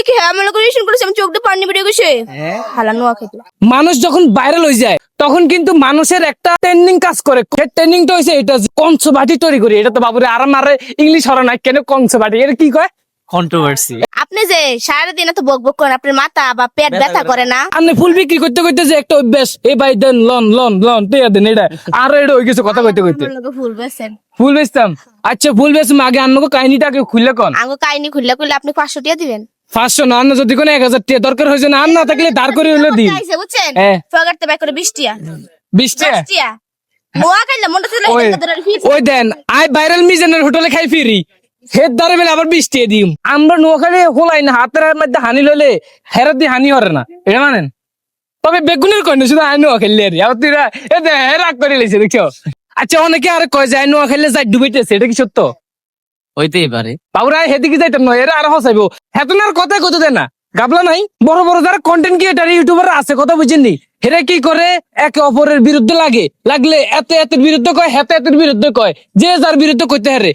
দেখে আমার লোক রিলেশন করেছে আমি চোখটা পানি বেরিয়ে গেছে হালা নোয়া খেতে মানুষ যখন ভাইরাল হয়ে যায় তখন কিন্তু মানুষের একটা ট্রেন্ডিং কাজ করে। ট্রেন্ডিংটা হয়েছে এটা কংস বাটি তৈরি করি। এটা তো বাবুরে আরাম আরে ইংলিশ হরা নাই কেন কংস বাটি এটা কি কয় কন্ট্রোভার্সি। আপনি যে সারাদিন এত বক বক করেন আপনার মাথা বা পেট ব্যথা করে না? আপনি ফুল বিক্রি করতে করতে যে একটা অভ্যাস এই ভাই দেন লন লন লন তে দেন এটা আর এটা হয়ে গেছে কথা কইতে কইতে আমার লোকে ফুল বেছেন ফুল বেচতাম। আচ্ছা ফুল বেচম আগে আন্নগো কাহিনীটা আগে খুললে কোন আঙ্গো কাহিনী খুললে খুললে আপনি 500 টাকা দিবেন 500 না আন্ন যদি কোনো 1000 টাকা দরকার হয়েছে না আর না থাকলে দাঁড় করে হইলো দিন আইছে বুঝছেন হ্যাঁ। ফগারতে বাই করে 20 টাকা 20 টাকা 20 টাকা নোয়া খাইলে মনটা চলে ওই ওই দেন আই ভাইরাল মিজানের হোটেলে খাই ফিরি হেড দাঁড়ে বেলে আবার 20 টাকা দিম। আমরা নোয়াখালী হোলাই না হাতের মধ্যে হানি লইলে হেরাত দিয়ে হানি হরে না এটা মানেন। তবে বেগুনের কয় না শুধু আই নোয়াখালী আর আর তুই রাগ করে লেছে দেখছো। আচ্ছা অনেকে আর কয় যায় নোয়াখালী যাই ডুবাইতেছে এটা কি সত্য? হইতেই পারে। বাবুরা হেদিকে যাইতাম না এরা আর হসাইবো হেতনার কথা কত দেয় না গাবলা নাই। বড় বড় যারা কন্টেন্ট ক্রিয়েটার ইউটিউবার আছে কথা বুঝেননি হেরা কি করে একে অপরের বিরুদ্ধে লাগলে এত এতের বিরুদ্ধে কয় হেতে এতের বিরুদ্ধে কয় যে যার বিরুদ্ধে কইতে হারে।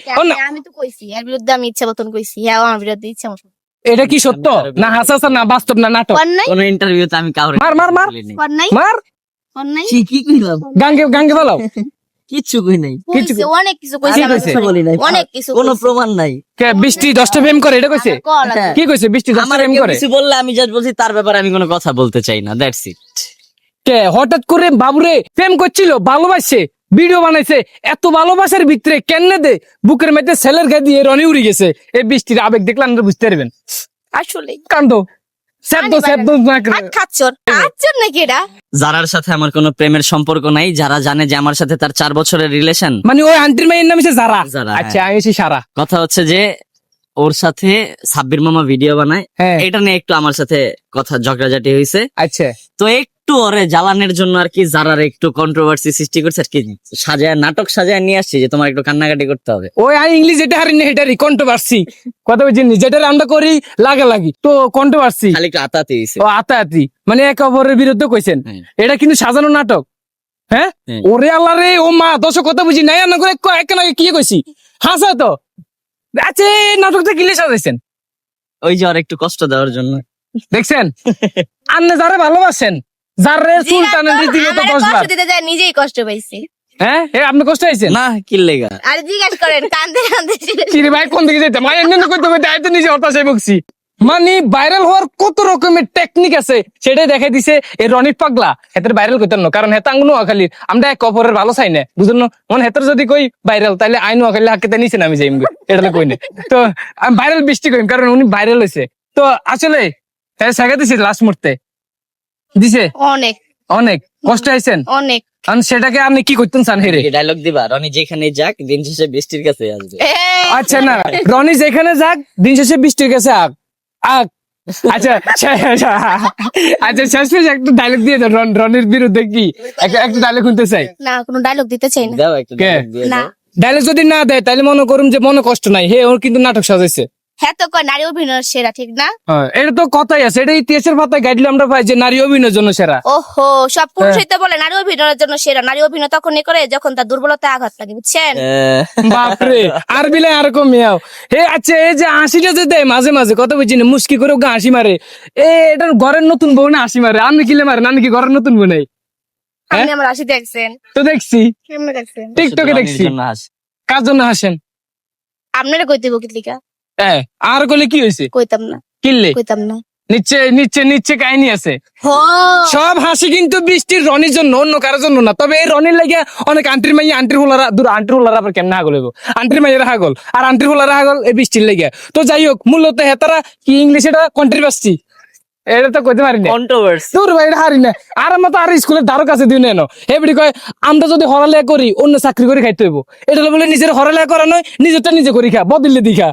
আমি তো কইছি এর বিরুদ্ধে আমি ইচ্ছা মতন কইছি হ্যাঁ আমার বিরুদ্ধে ইচ্ছা মতন। এটা কি সত্য না হাসা না বাস্তব না নাটক? কোন নাই কোন ইন্টারভিউতে আমি কাউরে মার মার মার কোন নাই মার কোন নাই কি কইলাম? গাঙ্গে গাঙ্গে বলাও কিচ্ছু কই নাই, কইছে অনেক কিছু কইছে কি আমার কইছে? ব্যাপারে। বলি নাই, অনেক কিছু কোনো কইছে। প্রমাণ নাই। কে বৃষ্টি 10টা প্রেম করে এটা কইছে? কল আছে। কি কইছে বৃষ্টি 10টা আমার প্রেম কেউ করে? কিছু বললে আমি জাস্ট বলছি তার ব্যাপারে আমি কোনো কথা বলতে চাই না, দ্যাটস ইট। কে হঠাৎ করে বাবুরে প্রেম করছিল ভালোবাসছে ভিডিও বানাইছে এত ভালোবাসার ভিতরে কেনে দে বুকের মধ্যে ছেলের গায়ে দিয়ে রনি উড়ে গেছে। এই বৃষ্টির আবেগ দেখলে আপনারা বুঝতে পারবেন। আসলে কান্দো শব্দ না করে। খাচ্ছর নাকি এটা? যারার সাথে আমার কোনো প্রেমের সম্পর্ক নাই, যারা জানে যে আমার সাথে তার 4 বছরের রিলেশন। মানে ওই আন্টির মেয়ের নাম হচ্ছে যারা। যারা, আচ্ছা আমি হচ্ছি সারা। কথা হচ্ছে যে ওর সাথে সাব্বির মামা ভিডিও বানায়, হ্যাঁ এটা নিয়ে একটু আমার সাথে কথা ঝগড়াঝাটি হয়েছে। আচ্ছা তো একটু ওরে জ্বালানোর জন্য আর কি যারার একটু কন্ট্রোভার্সি সৃষ্টি করছে আর কি, সাজায় নাটক সাজায় নিয়ে আসছি যে তোমার একটু কান্নাকাটি করতে হবে। ওই আই ইংলিশ যেটা হারি না হেটারি কন্ট্রোভার্সি কথা বুঝিনি যেটা আমরা করি লাগি তো কন্ট্রোভার্সি খালি একটু আতাতে হয়েছে। ও আতাআতি মানে একে অপরের বিরুদ্ধে কইছেন হ্যাঁ। এটা কিন্তু সাজানো নাটক। হ্যাঁ হ্যাঁ। ওরে আল্লাহ রে ও মা দশ কথা বুঝি নাই না করে একে কি কইছি হাসা তো। আচ্ছা এই নাটকটা কিলে সাজাইছেন ওই যে ওর একটু কষ্ট দেওয়ার জন্য। দেখছেন আপনি যারা ভালোবাসেন যারে সুলতানের রীতিমতো আমারে 10 বার কষ্ট দিতে যায় নিজেই কষ্ট পাইছি। হ্যাঁ আপনি কষ্ট হয়েছেন না কি লেগা আর জিজ্ঞাসা করেন কান্দে কান্দে কিরে ভাই কোন দিকে যেতে ভাই এমনি করতে করতে আইতো নিজে হতাশায় বকছি। মানে ভাইরাল হওয়ার কত রকমের টেকনিক আছে সেটাই দেখাই দিছে এই রনির পাগলা হেতের ভাইরাল করতেন না কারণ হেতা আঙ্গুনো আখালি আমরা এক অপরের ভালো চাই না বুঝলেন না মানে হেতের যদি কই ভাইরাল তাহলে আইনো আখালি হাকিতে নিচে নামি যাই এটা কই না তো আমি ভাইরাল বৃষ্টি কইম কারণ উনি ভাইরাল হয়েছে। তো আসলে সাগা দিছে লাস্ট মুহূর্তে দিছে অনেক অনেক কষ্ট হয়েছেন অনেক সেটাকে আপনি কি করতেন চান হেরে? ডায়লগ দিবা রনি যেখানে যাক দিন শেষে বৃষ্টির কাছে আসবে। আচ্ছা না রনি যেখানে যাক দিন শেষে বৃষ্টির কাছে আগ আগ আচ্ছা আচ্ছা শেষ পেশ একটা ডায়লগ দিয়ে দেন রনির বিরুদ্ধে কি একটা ডায়লগ শুনতে চাই। না কোনো ডায়লগ দিতে চাই না। দাও একটা কে? dialogue দিয়ে না দাও। ডায়লগ যদি না দেয় তাহলে মনে করুন যে মনে কষ্ট নাই হে ওর কিন্তু নাটক সাজাইছে। হ্যাঁ তো কয় নারী অভিনয় সেরা ঠিক না? হ্যাঁ, এটা তো কথাই আছে এটা ইতিহাসের পাতায় গাইডলে আমরা পাই যে নারী অভিনয়ের জন্য সেরা। ওহো সব পুরুষই তো বলে নারী অভিনয়ের জন্য সেরা। নারী অভিনয় তখনই করে যখন তার দুর্বলতা আঘাত লাগে বুঝছেন? বাপরে আর বিলে আর কমিয়াও হে আচ্ছা এই যে হাসিটা যে দেয় মাঝে মাঝে কথা বুঝছি না মুস্কি করে ওকে হাসি মারে এটা ঘরের নতুন বউ না হাসি মারে আপনি কিলে মারেন আমি কি ঘরের নতুন বউ নাই? আপনি আমার হাসি দেখছেন? তো দেখছি কেমনে দেখছেন? টিকটকে রনির দেখছি জন্য হাসি। কার জন্য হাসেন? আপনারা কইতে বকিতলিকা হ্যাঁ আর কইলে কি হয়েছে কইতাম না কিনলে কইতাম না। নিচে নিচে নিচে কাহিনী আছে হো সব হাসি কিন্তু বৃষ্টির রনির জন্য অন্য কারোর জন্য না। তবে এই রনির লাগে অনেক আন্টির মাইয়া আন্টির হোলারা দূর আন্টির হোলারা আবার কেমন হাগল হইব আন্টির মাইয়েরা হাগল আর আন্টির হোলারা হাগল এই বৃষ্টির লেগে। তো যাই হোক মূলত হেতারা কি ইংলিশ এটা কন্ট্রিবাসি এটা তো কইতে পারি না Controversy। তোর ভাই এটা হারি না আর আমার তো আর স্কুলের ধারক আছে দিন এনো এবারে কয় আমরা যদি হরালেখা করি অন্য চাকরি করে খাইতে হইব এটা বলে নিজের হরালেখা করা নয় নিজেরটা নিজে করি খা বদলে দিখা